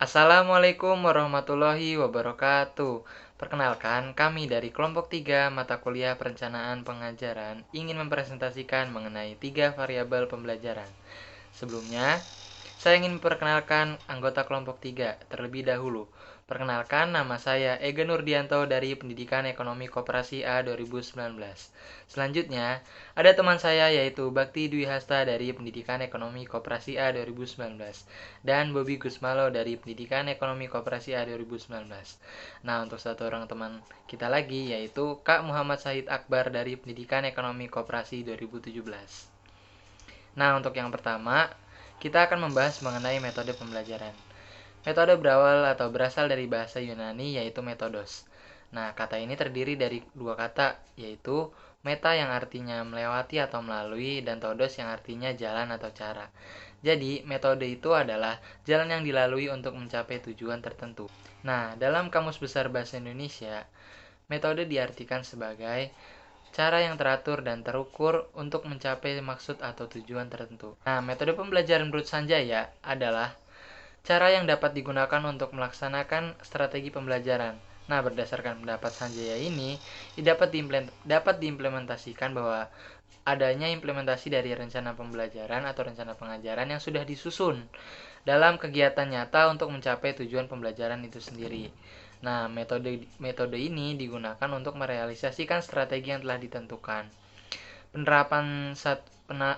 Assalamualaikum warahmatullahi wabarakatuh. Perkenalkan, kami dari kelompok 3 mata kuliah perencanaan pengajaran ingin mempresentasikan mengenai 3 variabel pembelajaran. Sebelumnya, saya ingin memperkenalkan anggota kelompok 3 terlebih dahulu. Perkenalkan, nama saya Ega Nurdianto dari Pendidikan Ekonomi Koperasi A 2019. Selanjutnya, ada teman saya yaitu Bakti Dwi Hasta dari Pendidikan Ekonomi Koperasi A 2019 dan Bobby Gusmalo dari Pendidikan Ekonomi Koperasi A 2019. Nah, untuk satu orang teman kita lagi yaitu Kak Muhammad Sahid Akbar dari Pendidikan Ekonomi Koperasi 2017. Nah, untuk yang pertama, kita akan membahas mengenai metode pembelajaran. Metode berawal atau berasal dari bahasa Yunani yaitu metodos. Nah, kata ini terdiri dari dua kata, yaitu meta yang artinya melewati atau melalui dan todos yang artinya jalan atau cara. Jadi, metode itu adalah jalan yang dilalui untuk mencapai tujuan tertentu. Nah, dalam Kamus Besar Bahasa Indonesia, metode diartikan sebagai cara yang teratur dan terukur untuk mencapai maksud atau tujuan tertentu. Nah, metode pembelajaran menurut Sanjaya adalah cara yang dapat digunakan untuk melaksanakan strategi pembelajaran. Nah, berdasarkan pendapat Sanjaya ini, dapat diimplementasikan bahwa adanya implementasi dari rencana pembelajaran atau rencana pengajaran yang sudah disusun dalam kegiatan nyata untuk mencapai tujuan pembelajaran itu sendiri. Nah, metode ini digunakan untuk merealisasikan strategi yang telah ditentukan.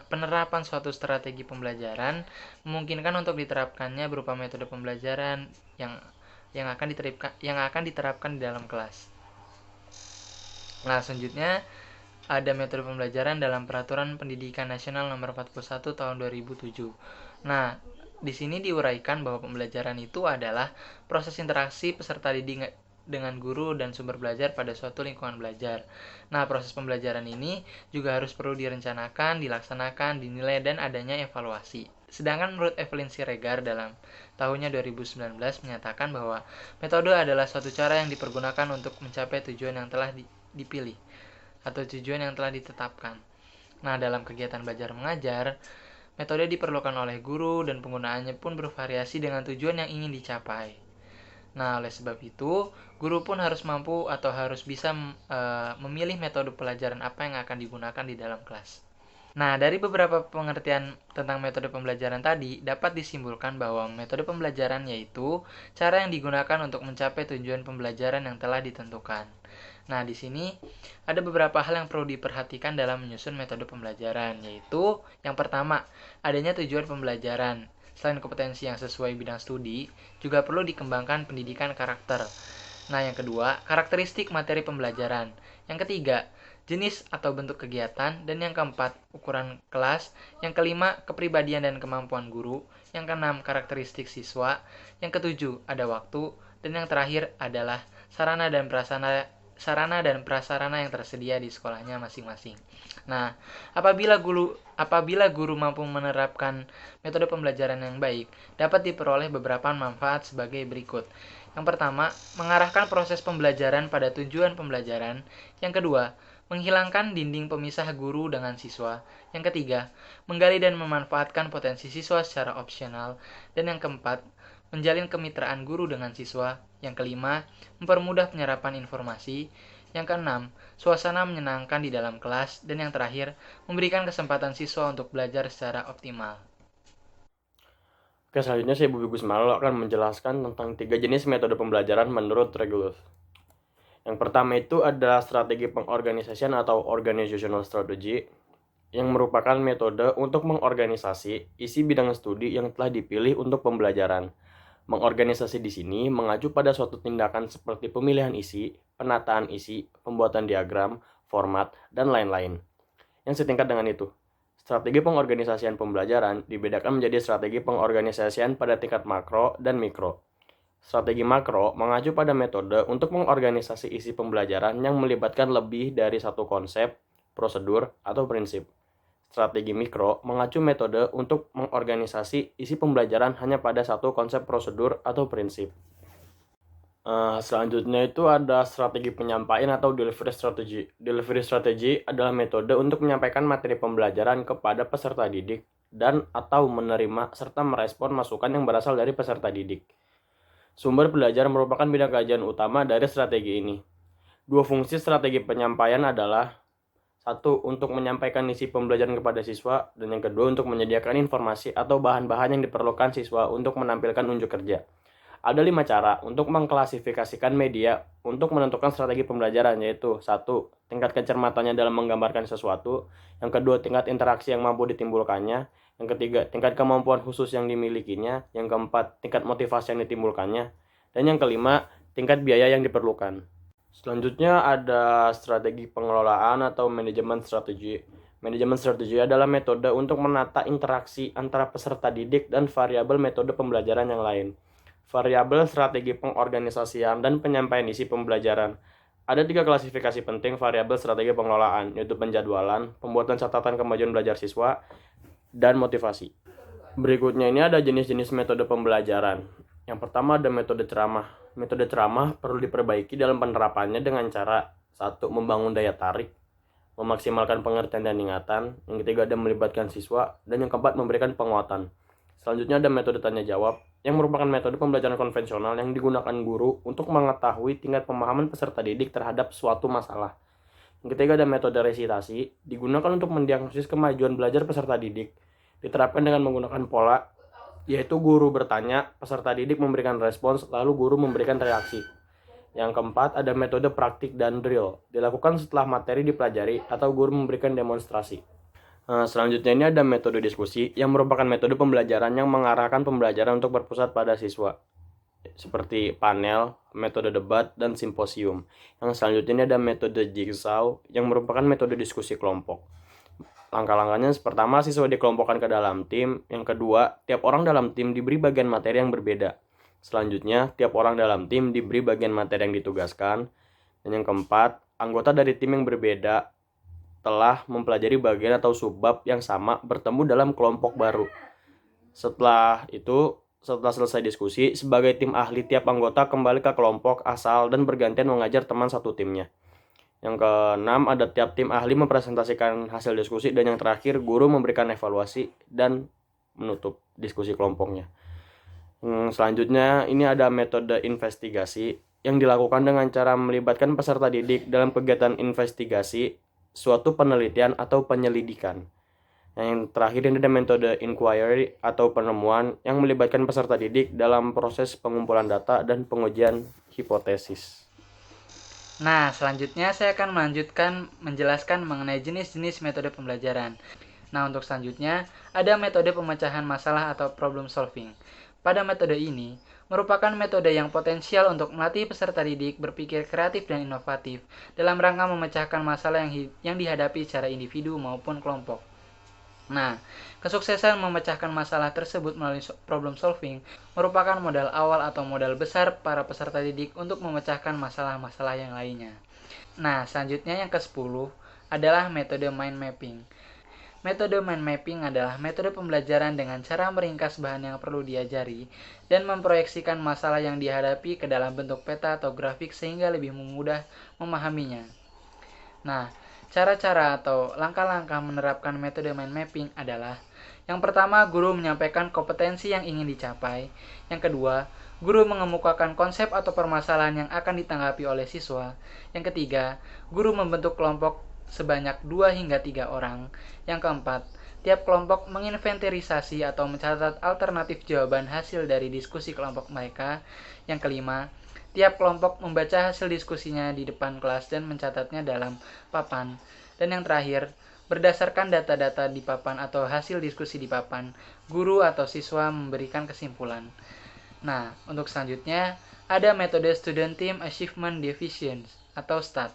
Penerapan suatu strategi pembelajaran memungkinkan untuk diterapkannya berupa metode pembelajaran yang akan diterapkan di dalam kelas. Nah, selanjutnya ada metode pembelajaran dalam Peraturan Pendidikan Nasional Nomor 41 Tahun 2007. Nah, di sini diuraikan bahwa pembelajaran itu adalah proses interaksi peserta didik dengan guru dan sumber belajar pada suatu lingkungan belajar. Nah, proses pembelajaran ini juga harus perlu direncanakan, dilaksanakan, dinilai, dan adanya evaluasi. Sedangkan menurut Evelyn Siregar dalam tahunnya 2019 menyatakan bahwa metode adalah suatu cara yang dipergunakan untuk mencapai tujuan yang telah dipilih atau tujuan yang telah ditetapkan. Nah, dalam kegiatan belajar mengajar, metode diperlukan oleh guru dan penggunaannya pun bervariasi dengan tujuan yang ingin dicapai. Nah, oleh sebab itu, guru pun harus mampu atau harus bisa memilih metode pelajaran apa yang akan digunakan di dalam kelas. Nah, dari beberapa pengertian tentang metode pembelajaran tadi, dapat disimpulkan bahwa metode pembelajaran yaitu cara yang digunakan untuk mencapai tujuan pembelajaran yang telah ditentukan. Nah, di sini ada beberapa hal yang perlu diperhatikan dalam menyusun metode pembelajaran, yaitu yang pertama, adanya tujuan pembelajaran. Selain kompetensi yang sesuai bidang studi, juga perlu dikembangkan pendidikan karakter. Nah, yang kedua, karakteristik materi pembelajaran. Yang ketiga, jenis atau bentuk kegiatan. Dan yang keempat, ukuran kelas. Yang kelima, kepribadian dan kemampuan guru. Yang keenam, karakteristik siswa. Yang ketujuh, ada waktu. Dan yang terakhir adalah sarana dan prasarana yang tersedia di sekolahnya masing-masing. Nah, apabila guru mampu menerapkan metode pembelajaran yang baik, dapat diperoleh beberapa manfaat sebagai berikut. Yang pertama, mengarahkan proses pembelajaran pada tujuan pembelajaran. Yang kedua, menghilangkan dinding pemisah guru dengan siswa. Yang ketiga, menggali dan memanfaatkan potensi siswa secara opsional. Dan yang keempat, menjalin kemitraan guru dengan siswa. Yang kelima, mempermudah penyerapan informasi. Yang keenam, suasana menyenangkan di dalam kelas. Dan yang terakhir, memberikan kesempatan siswa untuk belajar secara optimal. Oke, selanjutnya saya Bobby Gusmalo akan menjelaskan tentang 3 jenis metode pembelajaran menurut Regulus. Yang pertama itu adalah strategi pengorganisasian atau organizational strategy, yang merupakan metode untuk mengorganisasi isi bidang studi yang telah dipilih untuk pembelajaran. Mengorganisasi di sini mengacu pada suatu tindakan seperti pemilihan isi, penataan isi, pembuatan diagram, format, dan lain-lain. Yang setingkat dengan itu, strategi pengorganisasian pembelajaran dibedakan menjadi strategi pengorganisasian pada tingkat makro dan mikro. Strategi makro mengacu pada metode untuk mengorganisasi isi pembelajaran yang melibatkan lebih dari satu konsep, prosedur, atau prinsip. Strategi mikro mengacu metode untuk mengorganisasi isi pembelajaran hanya pada satu konsep, prosedur, atau prinsip. Selanjutnya itu ada strategi penyampaian atau delivery strategy. Delivery strategy adalah metode untuk menyampaikan materi pembelajaran kepada peserta didik dan atau menerima serta merespon masukan yang berasal dari peserta didik. Sumber belajar merupakan bidang kajian utama dari strategi ini. Dua fungsi strategi penyampaian adalah: satu, untuk menyampaikan isi pembelajaran kepada siswa, dan yang kedua, untuk menyediakan informasi atau bahan-bahan yang diperlukan siswa untuk menampilkan unjuk kerja. Ada 5 cara untuk mengklasifikasikan media untuk menentukan strategi pembelajaran, yaitu: satu, tingkat kecermatannya dalam menggambarkan sesuatu; yang kedua, tingkat interaksi yang mampu ditimbulkannya; yang ketiga, tingkat kemampuan khusus yang dimilikinya; yang keempat, tingkat motivasi yang ditimbulkannya; dan yang kelima, tingkat biaya yang diperlukan. Selanjutnya ada strategi pengelolaan atau manajemen strategi. Manajemen strategi adalah metode untuk menata interaksi antara peserta didik dan variabel metode pembelajaran yang lain. Variabel strategi pengorganisasian dan penyampaian isi pembelajaran. Ada 3 klasifikasi penting variabel strategi pengelolaan, yaitu penjadwalan, pembuatan catatan kemajuan belajar siswa, dan motivasi. Berikutnya ini ada jenis-jenis metode pembelajaran. Yang pertama ada metode ceramah. Metode ceramah perlu diperbaiki dalam penerapannya dengan cara: satu, membangun daya tarik, memaksimalkan pengertian dan ingatan; yang ketiga ada melibatkan siswa; dan yang keempat memberikan penguatan. Selanjutnya ada metode tanya jawab, yang merupakan metode pembelajaran konvensional yang digunakan guru untuk mengetahui tingkat pemahaman peserta didik terhadap suatu masalah. Yang ketiga ada metode resitasi, digunakan untuk mendiagnosis kemajuan belajar peserta didik. Diterapkan dengan menggunakan pola, yaitu guru bertanya, peserta didik memberikan respons, lalu guru memberikan reaksi. Yang keempat ada metode praktik dan drill, dilakukan setelah materi dipelajari atau guru memberikan demonstrasi. Selanjutnya ini ada metode diskusi, yang merupakan metode pembelajaran yang mengarahkan pembelajaran untuk berpusat pada siswa, seperti panel, metode debat, dan simposium. Yang selanjutnya ini ada metode jigsaw, yang merupakan metode diskusi kelompok. Langkah-langkahnya: pertama, siswa dikelompokkan ke dalam tim; yang kedua, tiap orang dalam tim diberi bagian materi yang berbeda; selanjutnya, tiap orang dalam tim diberi bagian materi yang ditugaskan; dan yang keempat, anggota dari tim yang berbeda telah mempelajari bagian atau subbab yang sama bertemu dalam kelompok baru. Setelah selesai diskusi, sebagai tim ahli, tiap anggota kembali ke kelompok asal dan bergantian mengajar teman satu timnya. Yang keenam, ada tiap tim ahli mempresentasikan hasil diskusi, dan yang terakhir, guru memberikan evaluasi dan menutup diskusi kelompoknya. Selanjutnya, ini ada metode investigasi, yang dilakukan dengan cara melibatkan peserta didik dalam kegiatan investigasi suatu penelitian atau penyelidikan. Yang terakhir ini ada metode inquiry atau penemuan, yang melibatkan peserta didik dalam proses pengumpulan data dan pengujian hipotesis. Nah, selanjutnya saya akan melanjutkan menjelaskan mengenai jenis-jenis metode pembelajaran. Nah, untuk selanjutnya ada metode pemecahan masalah atau problem solving. Pada metode ini merupakan metode yang potensial untuk melatih peserta didik berpikir kreatif dan inovatif dalam rangka memecahkan masalah yang dihadapi secara individu maupun kelompok. Nah, kesuksesan memecahkan masalah tersebut melalui problem solving merupakan modal awal atau modal besar para peserta didik untuk memecahkan masalah-masalah yang lainnya. Nah, selanjutnya yang ke-10 adalah metode mind mapping. Metode mind mapping adalah metode pembelajaran dengan cara meringkas bahan yang perlu diajari dan memproyeksikan masalah yang dihadapi ke dalam bentuk peta atau grafik sehingga lebih mudah memahaminya. Nah, cara-cara atau langkah-langkah menerapkan metode mind mapping adalah: yang pertama, guru menyampaikan kompetensi yang ingin dicapai; yang kedua, guru mengemukakan konsep atau permasalahan yang akan ditanggapi oleh siswa; yang ketiga, guru membentuk kelompok sebanyak 2 hingga 3 orang; yang keempat, tiap kelompok menginventarisasi atau mencatat alternatif jawaban hasil dari diskusi kelompok mereka; yang kelima, tiap kelompok membaca hasil diskusinya di depan kelas dan mencatatnya dalam papan; dan yang terakhir, berdasarkan data-data di papan atau hasil diskusi di papan, guru atau siswa memberikan kesimpulan. Nah, untuk selanjutnya ada metode Student Team Achievement Division atau STAT.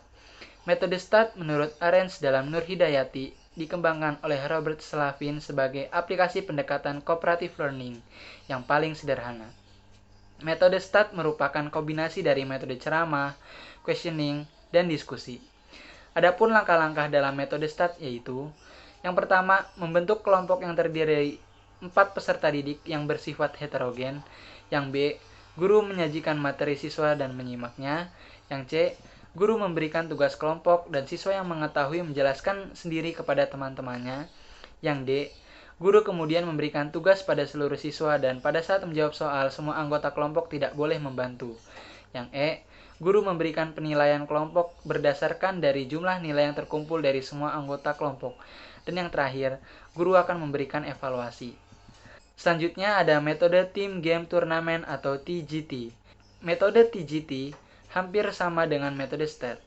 Metode STAT menurut Arens dalam Nur Hidayati dikembangkan oleh Robert Slavin sebagai aplikasi pendekatan cooperative learning yang paling sederhana. Metode STAT merupakan kombinasi dari metode ceramah, questioning, dan diskusi. Adapun langkah-langkah dalam metode STAT yaitu: yang pertama, membentuk kelompok yang terdiri dari 4 peserta didik yang bersifat heterogen; yang B, guru menyajikan materi siswa dan menyimaknya; yang C, guru memberikan tugas kelompok dan siswa yang mengetahui menjelaskan sendiri kepada teman-temannya; yang D, Guru kemudian memberikan tugas pada seluruh siswa dan pada saat menjawab soal, semua anggota kelompok tidak boleh membantu. Yang E, guru memberikan penilaian kelompok berdasarkan dari jumlah nilai yang terkumpul dari semua anggota kelompok. Dan yang terakhir, guru akan memberikan evaluasi. Selanjutnya ada metode Team Game Tournament atau TGT. Metode TGT hampir sama dengan metode STAT.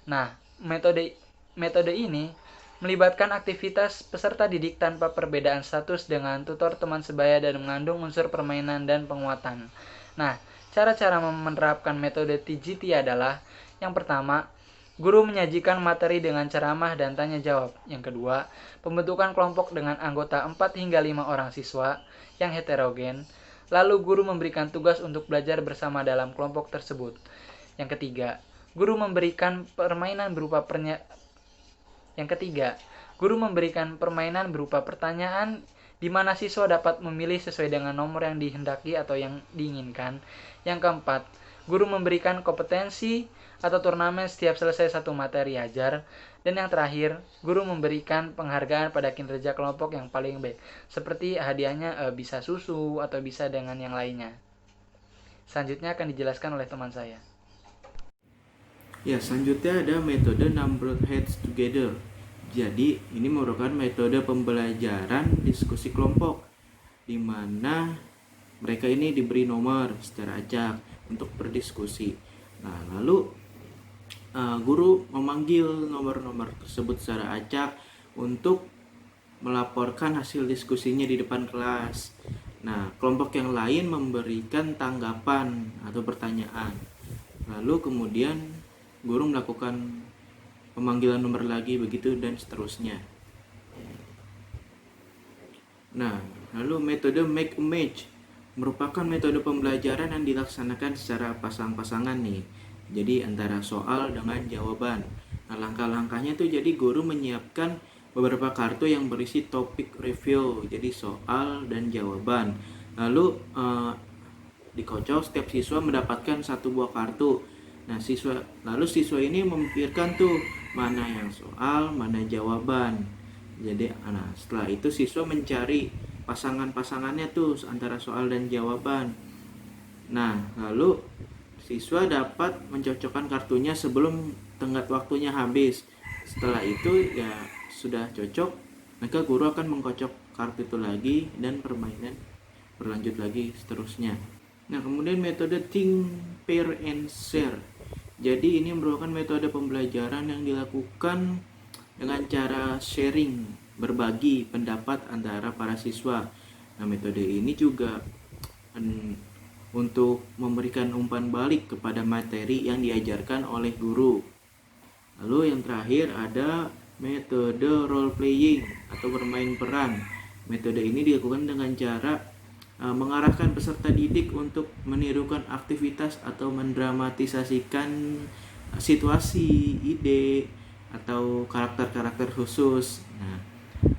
Nah, metode ini melibatkan aktivitas peserta didik tanpa perbedaan status dengan tutor teman sebaya dan mengandung unsur permainan dan penguatan. Nah, cara-cara menerapkan metode TGT adalah: yang pertama, guru menyajikan materi dengan ceramah dan tanya jawab. Yang kedua, pembentukan kelompok dengan anggota 4 hingga 5 orang siswa yang heterogen. Lalu guru memberikan tugas untuk belajar bersama dalam kelompok tersebut. Yang ketiga, guru memberikan permainan berupa pertanyaan di mana siswa dapat memilih sesuai dengan nomor yang dihendaki atau yang diinginkan. Yang keempat, guru memberikan kompetensi atau turnamen setiap selesai satu materi ajar. Dan yang terakhir, guru memberikan penghargaan pada kinerja kelompok yang paling baik, seperti hadiahnya bisa susu atau bisa dengan yang lainnya. Selanjutnya akan dijelaskan oleh teman saya. Ya, selanjutnya ada metode number heads together. Jadi, ini merupakan metode pembelajaran diskusi kelompok, di mana mereka ini diberi nomor secara acak untuk berdiskusi. Nah, lalu guru memanggil nomor-nomor tersebut secara acak untuk melaporkan hasil diskusinya di depan kelas. Nah, kelompok yang lain memberikan tanggapan atau pertanyaan. Lalu kemudian guru melakukan pemanggilan nomor lagi, begitu dan seterusnya. Nah, lalu metode make a match merupakan metode pembelajaran yang dilaksanakan secara pasang-pasangan nih. Jadi antara soal dengan jawaban. Nah, langkah-langkahnya tuh jadi guru menyiapkan beberapa kartu yang berisi topik review, jadi soal dan jawaban. Lalu dikocok, setiap siswa mendapatkan satu buah kartu. Nah, siswa ini memikirkan tuh mana yang soal, mana jawaban. Jadi, setelah itu siswa mencari pasangan-pasangannya tuh antara soal dan jawaban. Nah, lalu siswa dapat mencocokkan kartunya sebelum tenggat waktunya habis. Setelah itu ya sudah cocok, maka guru akan mengkocok kartu itu lagi dan permainan berlanjut lagi seterusnya. Nah, kemudian metode think, pair, and share. Jadi ini merupakan metode pembelajaran yang dilakukan dengan cara sharing, berbagi pendapat antara para siswa. Nah, metode ini juga untuk memberikan umpan balik kepada materi yang diajarkan oleh guru. Lalu yang terakhir ada metode role playing atau bermain peran. Metode ini dilakukan dengan cara mengarahkan peserta didik untuk menirukan aktivitas atau mendramatisasikan situasi, ide, atau karakter-karakter khusus. Nah,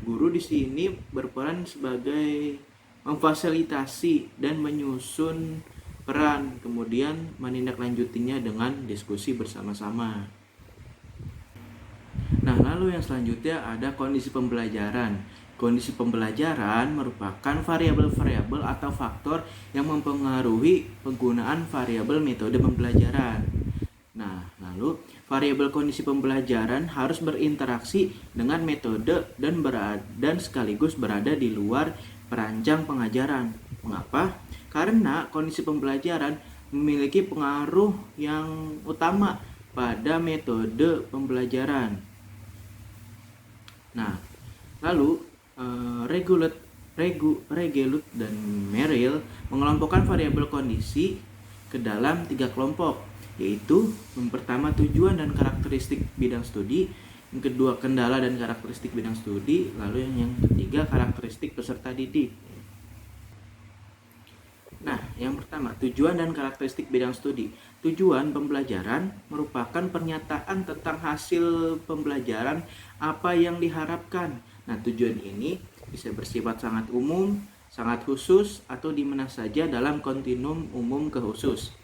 guru di sini berperan sebagai memfasilitasi dan menyusun peran, kemudian menindaklanjutinya dengan diskusi bersama-sama. Nah, lalu yang selanjutnya ada kondisi pembelajaran. Kondisi pembelajaran merupakan variabel-variabel atau faktor yang mempengaruhi penggunaan variabel metode pembelajaran. Nah, lalu variabel kondisi pembelajaran harus berinteraksi dengan metode dan sekaligus berada di luar perancang pengajaran. Mengapa? Karena kondisi pembelajaran memiliki pengaruh yang utama pada metode pembelajaran. Nah, lalu Regelut dan Merrill mengelompokkan variabel kondisi ke dalam 3 kelompok, yaitu yang pertama tujuan dan karakteristik bidang studi, yang kedua kendala dan karakteristik bidang studi, lalu yang ketiga karakteristik peserta didik. Nah, yang pertama tujuan dan karakteristik bidang studi. Tujuan pembelajaran merupakan pernyataan tentang hasil pembelajaran apa yang diharapkan. Nah, tujuan ini bisa bersifat sangat umum, sangat khusus, atau di mana saja dalam kontinum umum ke khusus.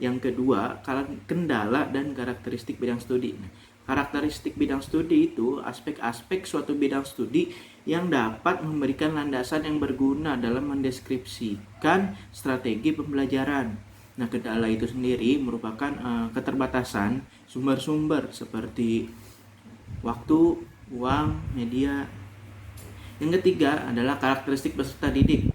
Yang kedua, kendala dan karakteristik bidang studi. Nah, karakteristik bidang studi itu aspek-aspek suatu bidang studi yang dapat memberikan landasan yang berguna dalam mendeskripsikan strategi pembelajaran. Nah, kendala itu sendiri merupakan keterbatasan sumber-sumber seperti waktu, uang, media. Yang ketiga adalah karakteristik peserta didik.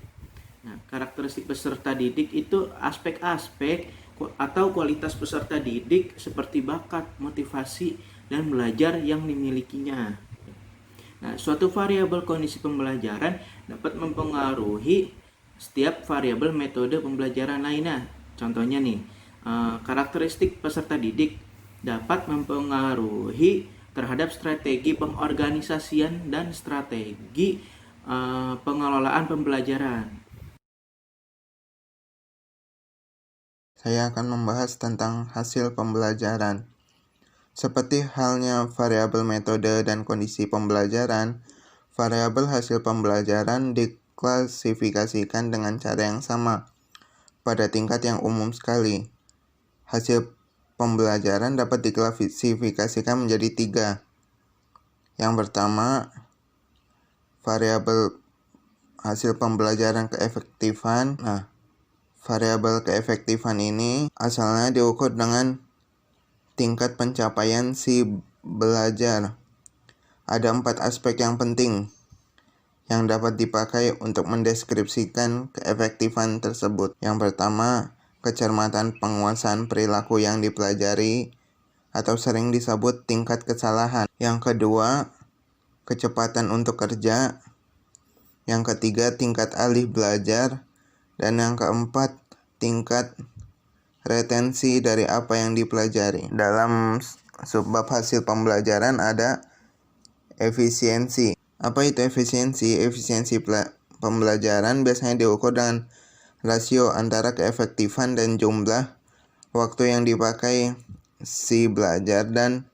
Nah, karakteristik peserta didik itu aspek-aspek atau kualitas peserta didik seperti bakat, motivasi, dan belajar yang dimilikinya. Nah, suatu variabel kondisi pembelajaran dapat mempengaruhi setiap variabel metode pembelajaran lainnya. Contohnya nih, karakteristik peserta didik dapat mempengaruhi terhadap strategi pengorganisasian dan strategi pengelolaan pembelajaran. Saya akan membahas tentang hasil pembelajaran. Seperti halnya variabel metode dan kondisi pembelajaran, variabel hasil pembelajaran diklasifikasikan dengan cara yang sama pada tingkat yang umum sekali. Hasil pembelajaran dapat diklasifikasikan menjadi 3. Yang pertama, variabel hasil pembelajaran keefektifan. Nah, variabel keefektifan ini asalnya diukur dengan tingkat pencapaian si belajar. Ada 4 aspek yang penting yang dapat dipakai untuk mendeskripsikan keefektifan tersebut. Yang pertama, kecermatan penguasaan perilaku yang dipelajari atau sering disebut tingkat kesalahan. Yang kedua, kecepatan untuk kerja. Yang ketiga, tingkat alih belajar. Dan yang keempat, tingkat retensi dari apa yang dipelajari. Dalam subbab hasil pembelajaran ada efisiensi. Apa itu efisiensi? Efisiensi pembelajaran biasanya diukur dengan rasio antara keefektifan dan jumlah waktu yang dipakai si belajar dan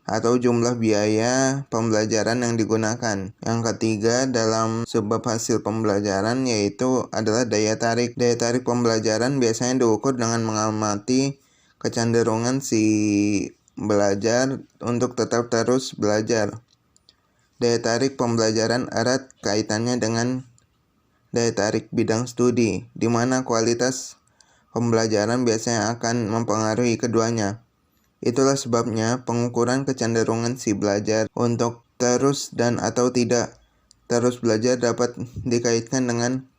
atau jumlah biaya pembelajaran yang digunakan. Yang ketiga dalam subbab hasil pembelajaran yaitu adalah daya tarik. Daya tarik pembelajaran biasanya diukur dengan mengamati kecenderungan si belajar untuk tetap terus belajar. Daya tarik pembelajaran erat kaitannya dengan daya tarik bidang studi, di mana kualitas pembelajaran biasanya akan mempengaruhi keduanya. Itulah sebabnya pengukuran kecenderungan si belajar untuk terus dan atau tidak terus belajar dapat dikaitkan dengan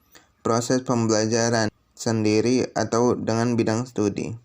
proses pembelajaran sendiri atau dengan bidang studi.